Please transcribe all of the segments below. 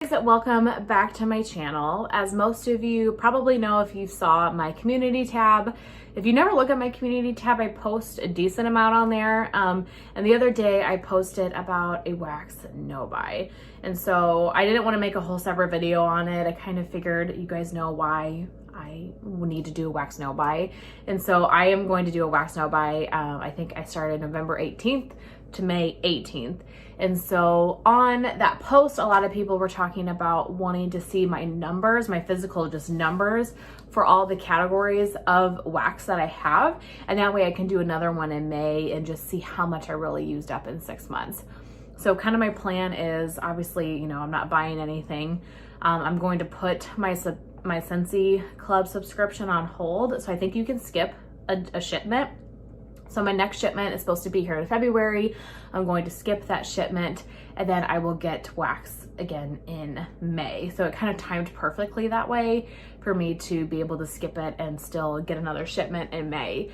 Welcome back to my channel. As most of you probably know if you saw my community tab. If you never look at my community tab, I post a decent amount on there. And the other day I posted about a wax no-buy. And so I didn't want to make a whole separate video on it. I kind of figured you guys know why I need to do a wax no-buy. And so I am going to do a wax no-buy. I think I started November 18th to May 18th. And so on that post, a lot of people were talking about wanting to see my numbers, my physical just numbers for all the categories of wax that I have. And that way I can do another one in May and just see how much I really used up in 6 months. So kind of my plan is, obviously, you know, I'm not buying anything. I'm going to put my Scentsy Club subscription on hold. So I think you can skip a shipment. So my next shipment is supposed to be here in February. I'm going to skip that shipment and then I will get wax again in May. So it kind of timed perfectly that way for me to be able to skip it and still get another shipment in May,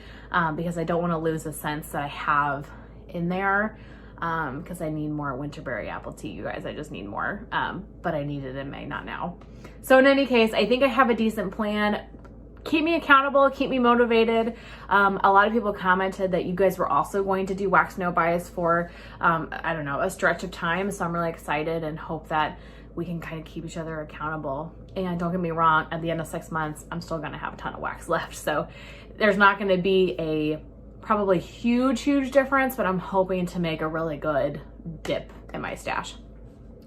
because I don't want to lose the scents that I have in there, because I need more winterberry apple tea, you guys. I just need more, but I need it in May, not now. So in any case, I think I have a decent plan. Keep me accountable, keep me motivated. A lot of people commented that you guys were also going to do wax no buys for, I don't know, a stretch of time. So I'm really excited and hope that we can kind of keep each other accountable. And don't get me wrong, at the end of 6 months, I'm still gonna have a ton of wax left. So there's not gonna be a probably huge difference, but I'm hoping to make a really good dip in my stash.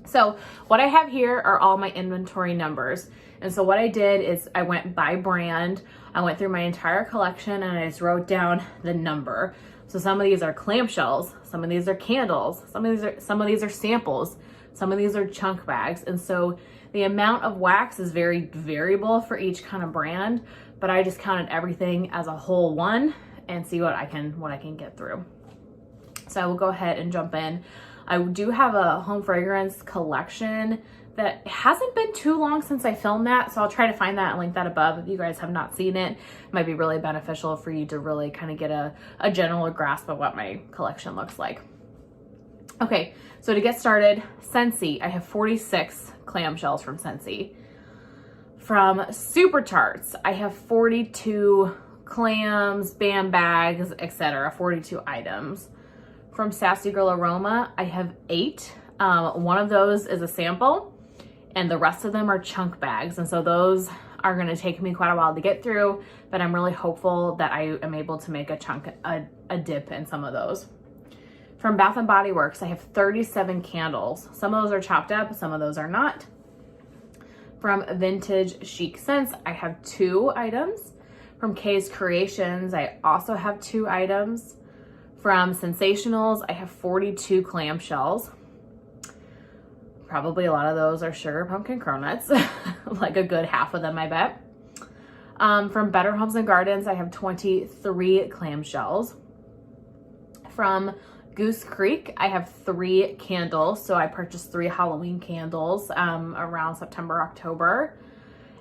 So what I have here are all my inventory numbers. And so what I did is I went by brand. I went through my entire collection and I just wrote down the number. So some of these are clamshells, some of these are candles, some of these are samples, some of these are chunk bags. And so the amount of wax is very variable for each kind of brand, but I just counted everything as a whole one and see what I can get through. So I will go ahead and jump in. I do have a home fragrance collection that hasn't been too long since I filmed that, so I'll try to find that and link that above. If you guys have not seen it, it might be really beneficial for you to really kind of get a general grasp of what my collection looks like. Okay, so to get started, Scentsy, I have 46 clamshells from Scentsy. From Super Tarts, I have 42 clams, bam bags, etc., 42 items. From Sassy Girl Aroma, I have 8. One of those is a sample and the rest of them are chunk bags. And so those are gonna take me quite a while to get through, but I'm really hopeful that I am able to make a dip in some of those. From Bath & Body Works, I have 37 candles. Some of those are chopped up, some of those are not. From Vintage Chic Scents, I have 2 items. From Kay's Creations, I also have 2 items. From Sensationals, I have 42 clamshells. Probably a lot of those are sugar pumpkin cronuts, like a good half of them, I bet. From Better Homes and Gardens, I have 23 clamshells. From Goose Creek, I have 3 candles. So I purchased 3 Halloween candles around September, October.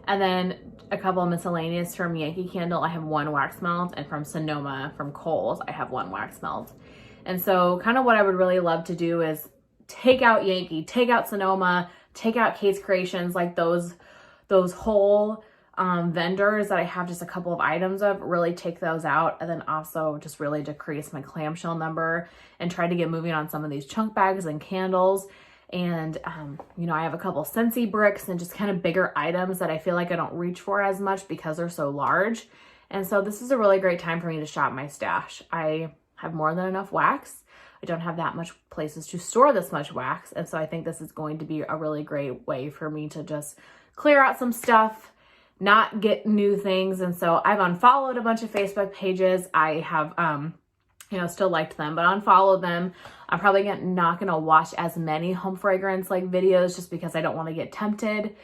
And then a couple of miscellaneous. From Yankee Candle, I have 1 wax melt, and from Sonoma, from Kohl's, I have 1 wax melt. And so kind of what I would really love to do is take out Yankee, take out Sonoma, take out Kay's Creations, like those whole vendors that I have just a couple of items of, really take those out, and then also just really decrease my clamshell number and try to get moving on some of these chunk bags and candles. And, you know, I have a couple Scentsy bricks and just kind of bigger items that I feel like I don't reach for as much because they're so large. And so this is a really great time for me to shop my stash. I have more than enough wax. I don't have that much places to store this much wax. And so I think this is going to be a really great way for me to just clear out some stuff, not get new things. And so I've unfollowed a bunch of Facebook pages. I have, you know, still liked them, but unfollowed them. I'm probably not gonna watch as many home fragrance like videos just because I don't want to get tempted.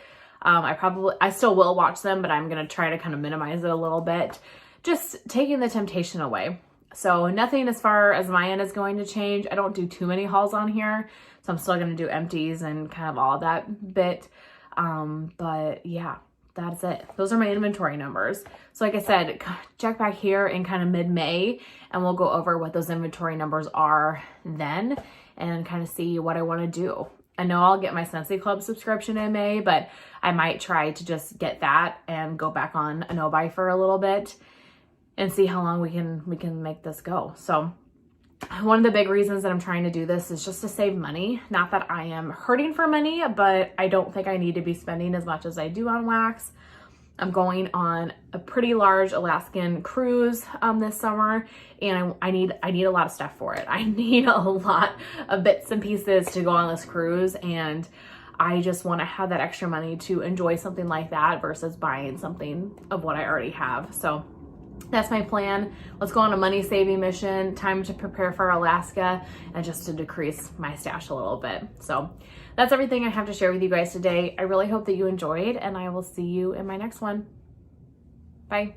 I still will watch them, but I'm gonna try to kind of minimize it a little bit, just taking the temptation away. So nothing as far as my end is going to change. I don't do too many hauls on here, so I'm still gonna do empties and kind of all that bit. But yeah, that's it. Those are my inventory numbers. So like I said, check back here in kind of mid-May and we'll go over what those inventory numbers are then and kind of see what I want to do. I know I'll get my Scentsy Club subscription in May, but I might try to just get that and go back on a no-buy for a little bit and see how long we can make this go. So one of the big reasons that I'm trying to do this is just to save money. Not that I am hurting for money, but I don't think I need to be spending as much as I do on wax. I'm going on a pretty large Alaskan cruise this summer, and I need a lot of stuff for it. I need a lot of bits and pieces to go on this cruise, and I just want to have that extra money to enjoy something like that versus buying something of what I already have. So that's my plan. Let's go on a money saving mission. Time to prepare for Alaska and just to decrease my stash a little bit. So that's everything I have to share with you guys today. I really hope that you enjoyed, and I will see you in my next one. Bye.